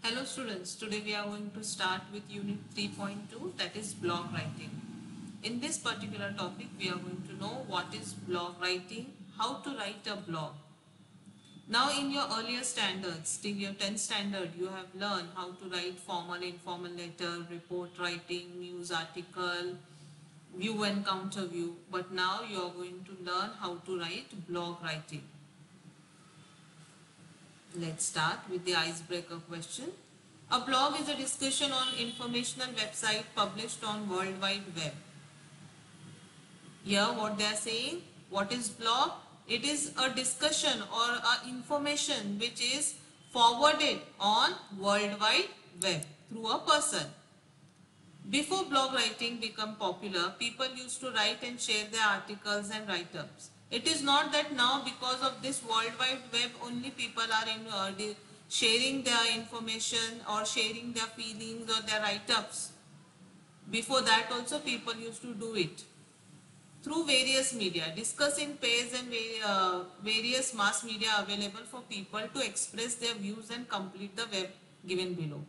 Hello students, today we are going to start with unit 3.2, that is blog writing. In this particular topic we are going to know what is blog writing, how to write a blog. Now in your earlier standards, till your 10th standard, you have learned how to write formal, informal letter, report writing, news article, view and counter view. But now you are going to learn how to write blog writing. Let's start with the icebreaker question. A blog is a discussion on informational website published on World Wide Web. Here what they are saying, what is blog? It is a discussion or a information which is forwarded on World Wide Web through a person. Before blog writing became popular, people used to write and share their articles and write-ups. It is not that now because of this World Wide Web only people are sharing their information or sharing their feelings or their write-ups. Before that also people used to do it through various media, discuss in pairs and various mass media available for people to express their views and complete the web given below.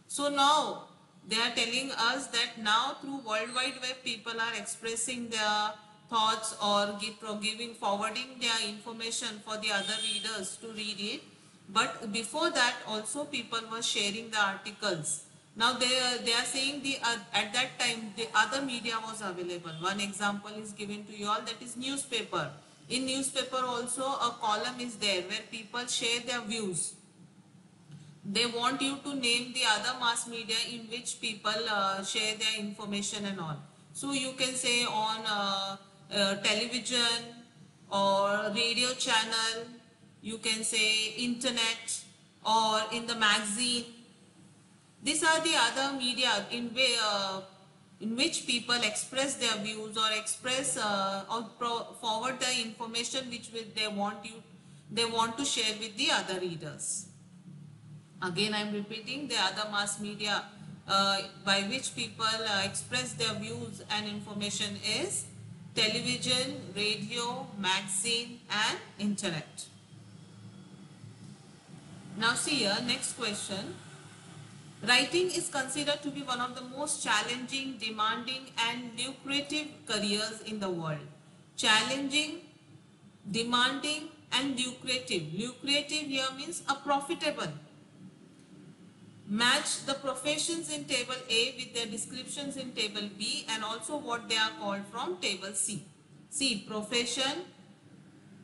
So now they are telling us that now through World Wide Web people are expressing their thoughts or forwarding their information for the other readers to read it. But before that also people were sharing the articles. Now they are saying at that time the other media was available. One example is given to you all, that is newspaper. In newspaper also a column is there where people share their views. They want you to name the other mass media in which people share their information and all. So you can say on television or radio channel, you can say internet or in the magazine. These are the other media in which people express their views or express or forward the information which they want to share with the other readers. Again I am repeating, the other mass media by which people express their views and information is television, radio, magazine and internet. Now see here, next question. Writing is considered to be one of the most challenging, demanding and lucrative careers in the world. Challenging, demanding and lucrative. Lucrative here means a profitable. Match the professions in table A with their descriptions in table B and also what they are called from table C. See, profession,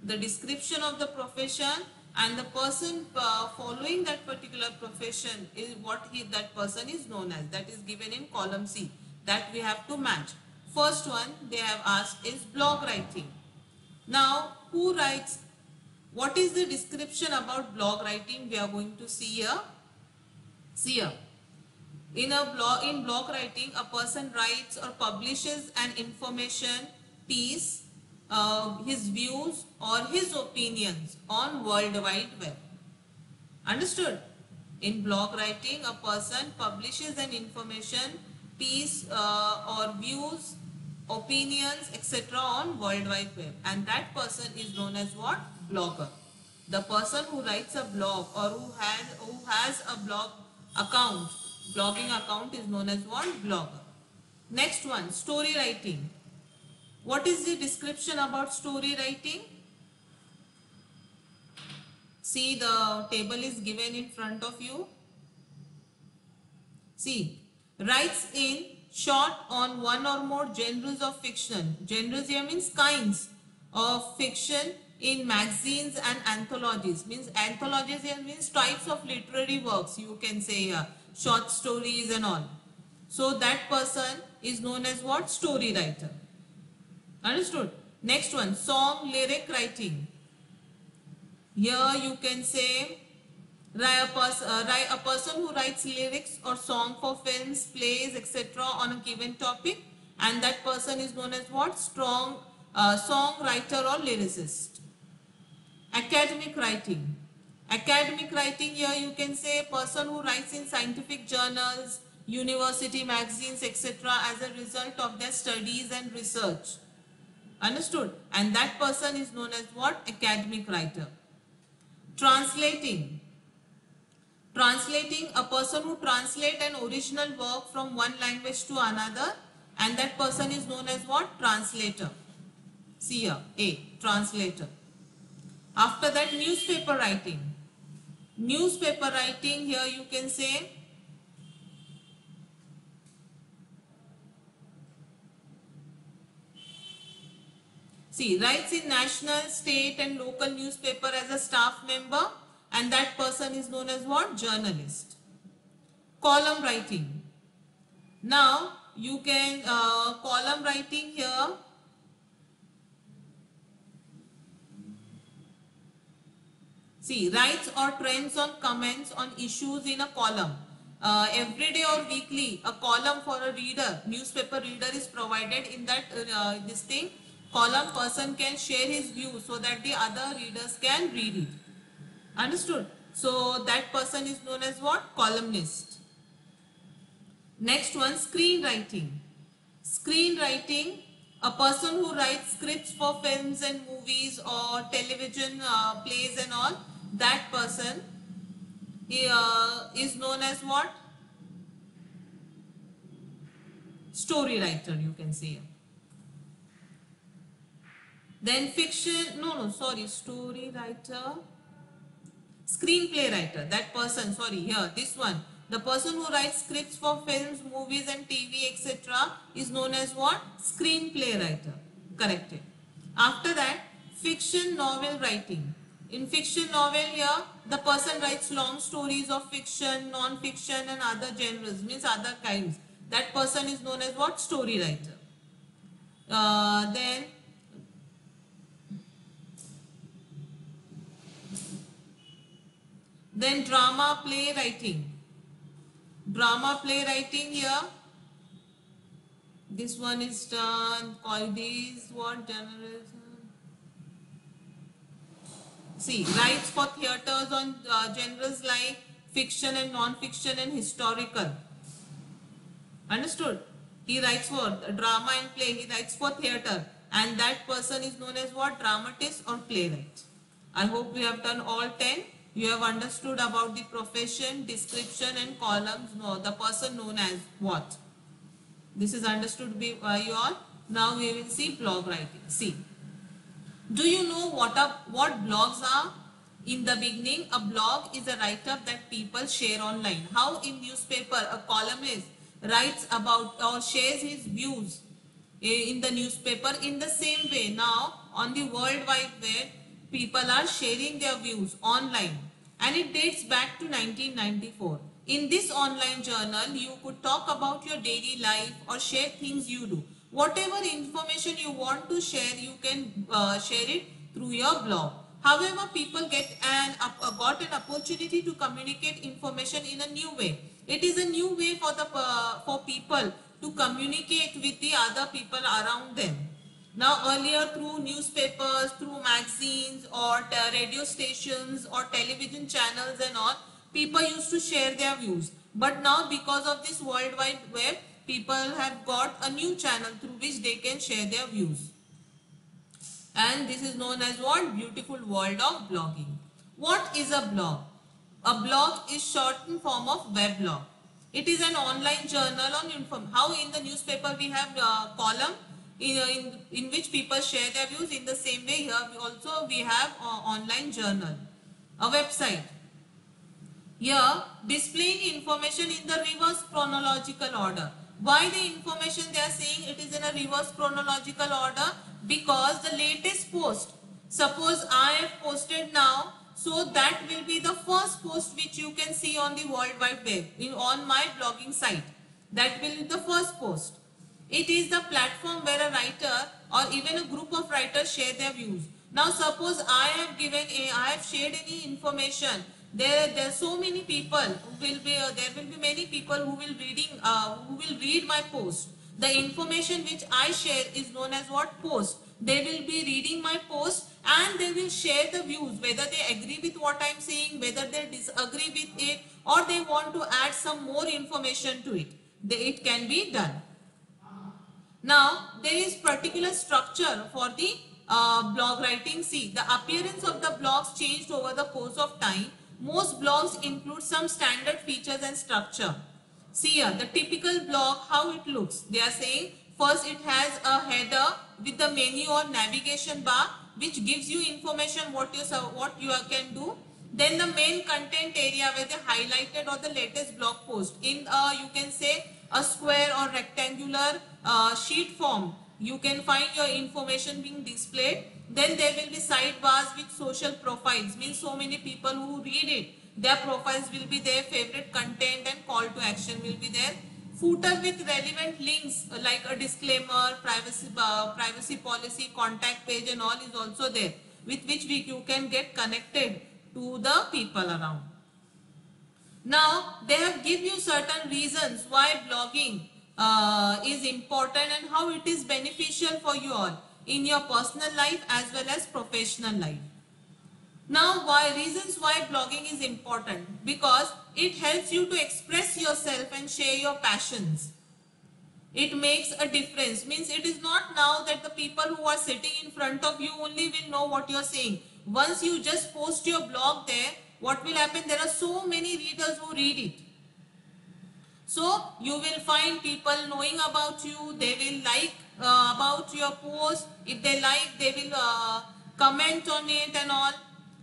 the description of the profession and the person following that particular profession is what that person is known as. That is given in column C. That we have to match. First one they have asked is blog writing. Now, who writes? What is the description about blog writing? We are going to see here. See here. In blog writing, a person writes or publishes an information piece, his views or his opinions on World Wide Web. Understood? In blog writing, a person publishes an information piece or views, opinions, etc. on World Wide Web, and that person is known as what? Blogger. The person who writes a blog or who has a blog account, blogging account, is known as what? Blogger. Next one, story writing. What is the description about story writing? See, the table is given in front of you. See, writes in short on one or more genres of fiction. Genres here means kinds of fiction in magazines and anthologies. Means anthologies here means types of literary works, you can say here, short stories and all. So that person is known as what? Story writer. Understood? Next one, song lyric writing. Here you can say a person who writes lyrics or song for films, plays, etc. on a given topic, and that person is known as what? Songwriter or lyricist. Academic writing. Academic writing, here you can say a person who writes in scientific journals, university magazines, etc. as a result of their studies and research. Understood? And that person is known as what? Academic writer. Translating. Translating, a person who translate an original work from one language to another, and that person is known as what? Translator. See here, A, translator. After that, newspaper writing. Newspaper writing, here you can say writes in national, state and local newspaper as a staff member, and that person is known as what? Journalist. Column writing. Now you can column writing here. Writes or trends on comments on issues in a column. Every day or weekly, a column for a reader, newspaper reader is provided. In that this thing, column person can share his views so that the other readers can read it. Understood? So that person is known as what? Columnist. Next one, screenwriting. Screenwriting, a person who writes scripts for films and movies or television plays and all, that person is known as what? Story writer, you can say. Then fiction, story writer, screenplay writer, that person, here, this one. The person who writes scripts for films, movies and TV, etc. is known as what? Screenplay writer. Corrected. After that, fiction novel writing. In fiction novel here, the person writes long stories of fiction, non-fiction and other genres, means other kinds. That person is known as what? Story writer. Then drama playwriting. Drama playwriting here. This one is done. Call these what? Generation. Writes for theatres on genres like fiction and non-fiction and historical. Understood? He writes for drama and play. He writes for theatre, and that person is known as what? Dramatist or playwright. I hope we have done all 10. You have understood about the profession, description and columns. No, the person known as what? This is understood by you all. Now we will see blog writing. Do you know what blogs are? In the beginning, a blog is a write-up that people share online. How in newspaper a columnist writes about or shares his views in the newspaper, in the same way now on the World Wide Web, people are sharing their views online, and it dates back to 1994. In this online journal, you could talk about your daily life or share things you do. Whatever information you want to share, you can share it through your blog. However, people got an opportunity to communicate information in a new way. It is a new way for people to communicate with the other people around them. Now earlier, through newspapers, through magazines or radio stations or television channels and all, people used to share their views. But now because of this World Wide Web, people have got a new channel through which they can share their views. And this is known as what? Beautiful world of blogging. What is a blog? A blog is shortened form of weblog. It is an online journal on information. How in the newspaper we have column in which people share their views, in the same way here also we have online journal, a website. Here displaying information in the reverse chronological order. Why the information they are saying it is in a reverse chronological order? Because the latest post, suppose I have posted now, so that will be the first post which you can see on the World Wide Web on my blogging site. That will be the first post. It is the platform where a writer or even a group of writers share their views. Now suppose I have shared any information. There are so many people who will be there will be many people who will read my post. The information which I share is known as what? Post. They will be reading my post and they will share the views, whether they agree with what I am saying, whether they disagree with it, or they want to add some more information to it. It can be done. Now there is particular structure for the blog writing. See, the appearance of the blogs changed over the course of time. Most blogs include some standard features and structure. See here, the typical blog, how it looks. They are saying first it has a header with the menu or navigation bar which gives you information what you can do. Then the main content area where they highlighted or the latest blog post in you can say a square or rectangular sheet form. You can find your information being displayed. Then there will be sidebars with social profiles, means so many people who read it, their profiles will be there, favorite content and call to action will be there. Footer with relevant links like a disclaimer, privacy policy, contact page and all is also there, with which you can get connected to the people around. Now they have give you certain reasons why blogging is important and how it is beneficial for you all in your personal life as well as professional life. Now reasons why blogging is important, because it helps you to express yourself and share your passions. It makes a difference, means it is not now that the people who are sitting in front of you only will know what you are saying. Once you just post your blog there, what will happen? There are so many readers who read it. So you will find people knowing about you, they will like about your post. If they like, they will comment on it and all.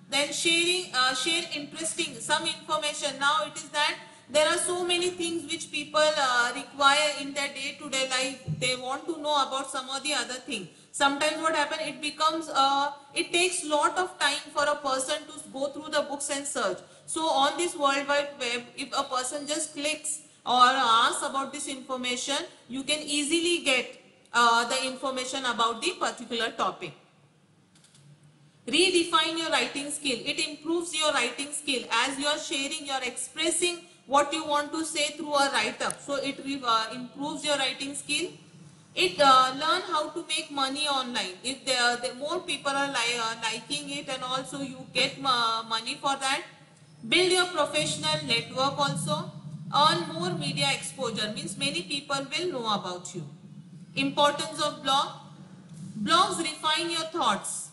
Then share interesting some information. Now it is that there are so many things which people require in their day-to-day life. They want to know about some or the other thing. Sometimes what happens, it becomes it takes lot of time for a person to go through the books and search. So on this World Wide Web, if a person just clicks or asks about this information, you can easily get the information about the particular topic. Redefine your writing skill. It improves your writing skill as you are sharing, you are expressing what you want to say through a write-up. So it improves your writing skill. It learn how to make money online. If the more people are liking it and also you get money for that. Build your professional network also. Earn more media exposure, means many people will know about you. Importance of blog. Blogs refine your thoughts.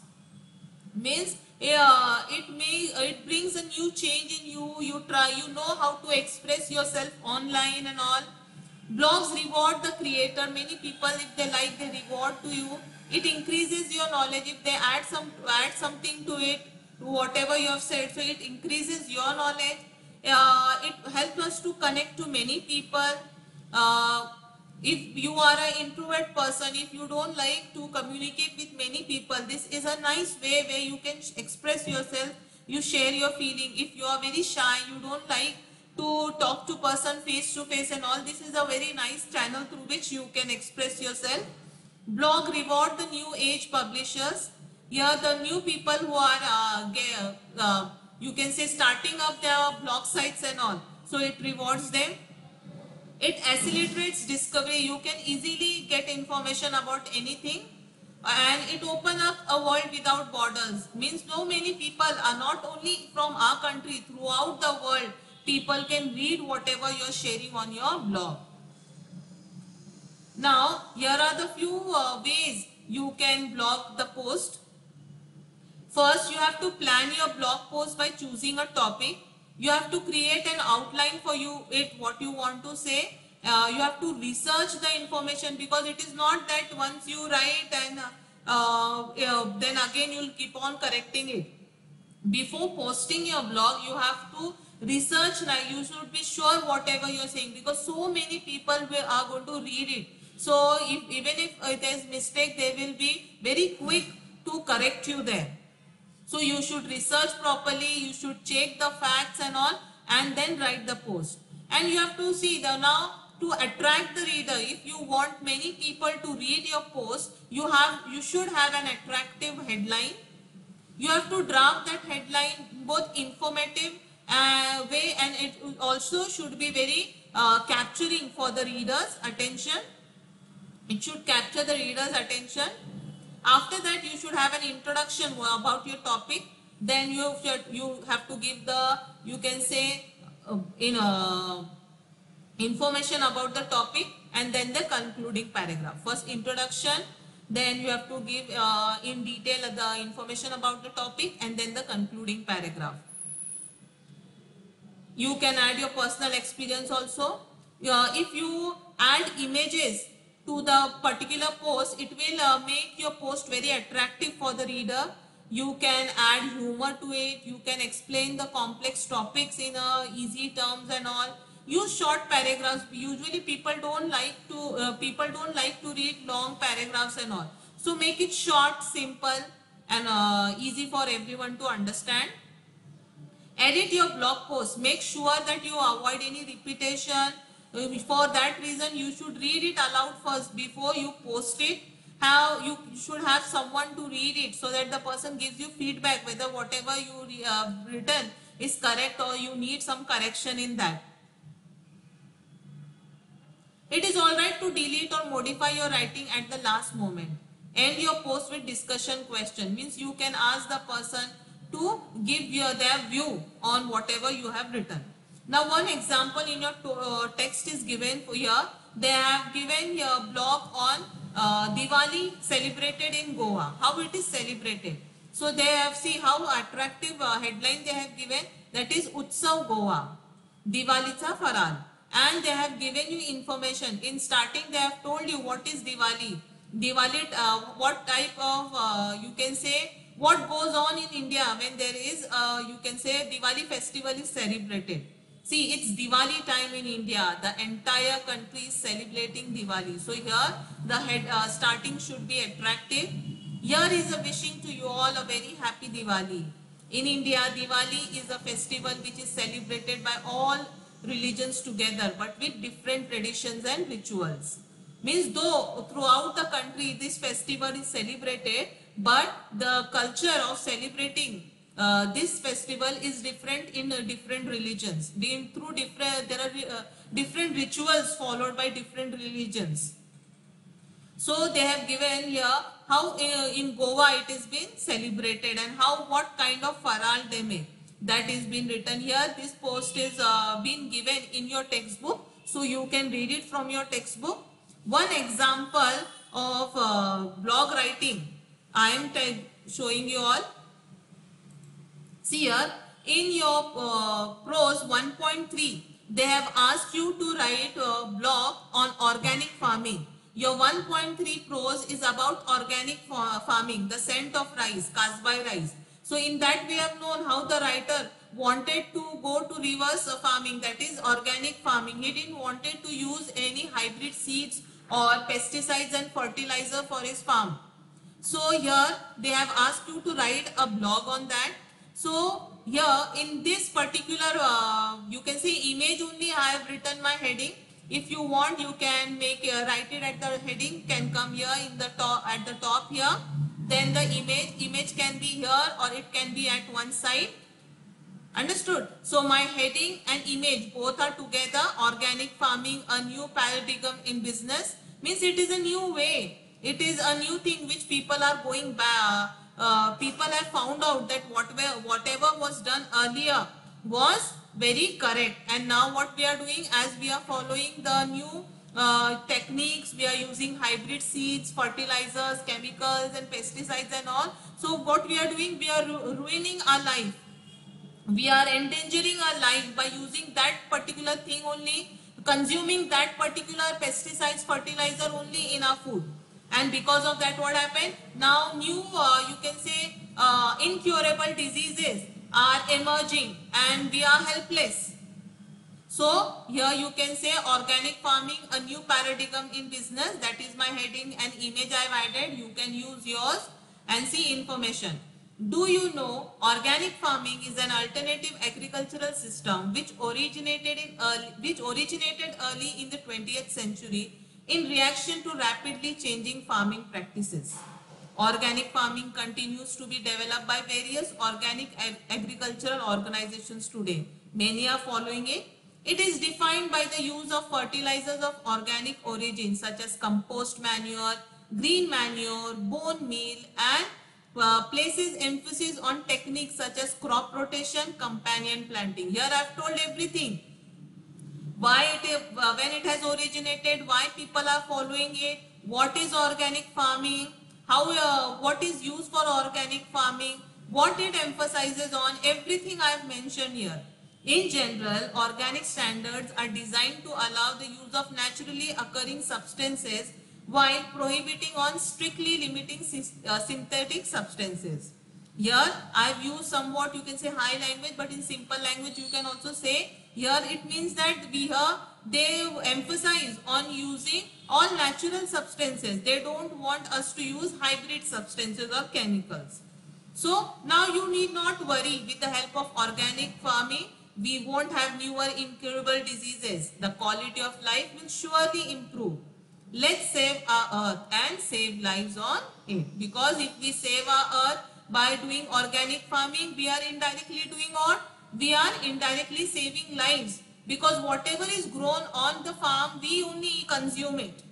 Means it brings a new change in you. You know how to express yourself online and all. Blogs reward the creator. Many people, if they like, they reward to you. It increases your knowledge. If they add something to it, to whatever you have said, so it increases your knowledge. It helps us to connect to many people. If you are an introvert person, if you don't like to communicate with many people, this is a nice way where you can express yourself, you share your feeling. If you are very shy, you don't like to talk to person face to face and all, this is a very nice channel through which you can express yourself. Blog reward the new age publishers. Here the new people who are you can say starting up their blog sites and all, so it rewards them. It accelerates discovery. You can easily get information about anything, and it opens up a world without borders. Means so many people are not only from our country, throughout the world people can read whatever you are sharing on your blog. Now here are the few ways you can blog the post. First, you have to plan your blog post by choosing a topic. You have to create an outline for what you want to say. You have to research the information, because it is not that once you write and then again you will keep on correcting it. Before posting your blog, you have to research. Now you should be sure whatever you are saying, because so many people are going to read it. So even if there is mistake, they will be very quick to correct you there. So you should research properly, you should check the facts and all, and then write the post. And you have to see now to attract the reader. If you want many people to read your post, you should have an attractive headline. You have to draft that headline both informative way, and it also should be very capturing for the reader's attention. It should capture the reader's attention. After that, you should have an introduction about your topic. Then you have to give the, you can say, information about the topic, and then the concluding paragraph. First introduction, then you have to give in detail the information about the topic, and then the concluding paragraph. You can add your personal experience also. If you add images to the particular post, it will make your post very attractive for the reader. You can add humor to it. You can explain the complex topics in easy terms and all. Use short paragraphs. Usually people don't like to read long paragraphs and all. So make it short, simple, and easy for everyone to understand. Edit your blog post. Make sure that you avoid any repetition. For that reason, you should read it aloud first before you post it. How you should have someone to read it so that the person gives you feedback whether whatever you written is correct or you need some correction in that. It is alright to delete or modify your writing at the last moment. End your post with discussion question. Means you can ask the person to give their view on whatever you have written. Now one example in your text is given here. They have given your blog on Diwali celebrated in Goa. How it is celebrated. So they have see how attractive headline they have given. That is Utsav Goa. Diwalicha Faral. And they have given you information. In starting they have told you what is Diwali. Diwali, what type of, you can say, what goes on in India when there is, you can say, Diwali festival is celebrated. See, it's Diwali time in India. The entire country is celebrating Diwali. So here the head starting should be attractive. Here is a wishing to you all a very happy Diwali. In India, Diwali is a festival which is celebrated by all religions together, but with different traditions and rituals. Means though throughout the country this festival is celebrated, but the culture of celebrating this festival is different in different religions. There are different rituals followed by different religions. So they have given here how in Goa it is been celebrated and what kind of faral they make. That is been written here. This post is been given in your textbook, so you can read it from your textbook. One example of blog writing I am showing you all. See here in your prose 1.3 they have asked you to write a blog on organic farming. Your 1.3 prose is about organic farming, the scent of rice, kasbai rice. So in that we have known how the writer wanted to go to reverse farming, that is organic farming. He didn't wanted to use any hybrid seeds or pesticides and fertilizer for his farm. So here they have asked you to write a blog on that. So here in this particular you can say image only I have written my heading. If you want you can write it at the heading, can come here in the top, at the top here. Then the image can be here or it can be at one side. Understood? So my heading and image both are together. Organic farming, a new paradigm in business, means it is a new way. It is a new thing which people are going back. People have found out that whatever was done earlier was very correct, and now what we are doing, as we are following the new techniques, we are using hybrid seeds, fertilizers, chemicals and pesticides and all. So what we are doing, we are ruining our life. We are endangering our life by using that particular thing only, consuming that particular pesticides, fertilizer only in our food. And because of that what happened, now new you can say incurable diseases are emerging and we are helpless. So here you can say organic farming, a new paradigm in business. That is my heading and image I have added. You can use yours and see information. Do you know organic farming is an alternative agricultural system which originated early in the 20th century in reaction to rapidly changing farming practices. Organic farming continues to be developed by various organic agricultural organizations today. Many are following it. It is defined by the use of fertilizers of organic origin such as compost manure, green manure, bone meal, and places emphasis on techniques such as crop rotation, companion planting. Here I have told everything. Why when it has originated, why people are following it, what is organic farming, how what is used for organic farming, what it emphasizes on, everything I have mentioned here. In general, organic standards are designed to allow the use of naturally occurring substances while prohibiting on strictly limiting synthetic substances. Here I have used somewhat, you can say, high language, but in simple language you can also say here it means that they emphasize on using all natural substances. They don't want us to use hybrid substances or chemicals. So now you need not worry, with the help of organic farming, we won't have newer incurable diseases. The quality of life will surely improve. Let's save our earth and save lives on it. Because if we save our earth by doing organic farming, we are indirectly doing what? We are indirectly saving lives. Because whatever is grown on the farm, we only consume it.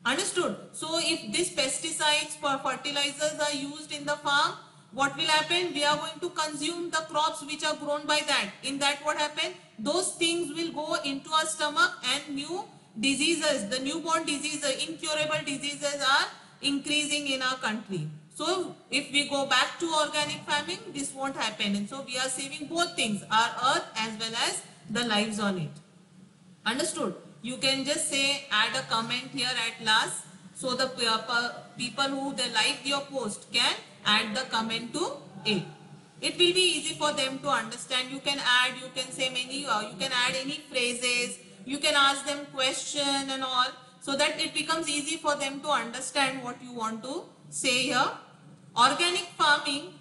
Understood? So if these pesticides for fertilizers are used in the farm, what will happen? We are going to consume the crops which are grown by that. In that, what happen? Those things will go into our stomach and new diseases, the newborn diseases, incurable diseases are increasing in our country. So if we go back to organic farming, this won't happen. And so we are saving both things, our earth as well as the lives on it. Understood? You can just say, add a comment here at last. So the people who they like your post can add the comment to it. It will be easy for them to understand. You can add, you can say many, you can add any phrases. You can ask them question and all, so that it becomes easy for them to understand what you want to say here. Organic farming,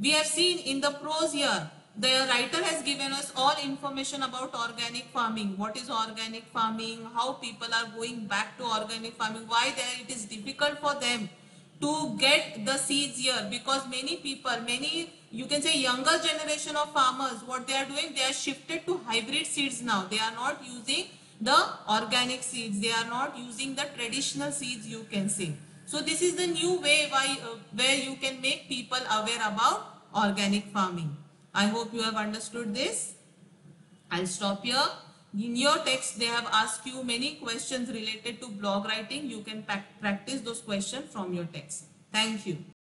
we have seen in the prose here. The writer has given us all information about organic farming. What is organic farming? How people are going back to organic farming? Why it is difficult for them to get the seeds here? Because many people, you can say younger generation of farmers, what they are doing, they are shifted to hybrid seeds now. They are not using the organic seeds. They are not using the traditional seeds, you can say. So this is the new way where you can make people aware about organic farming. I hope you have understood this. I'll stop here. In your text, they have asked you many questions related to blog writing. You can practice those questions from your text. Thank you.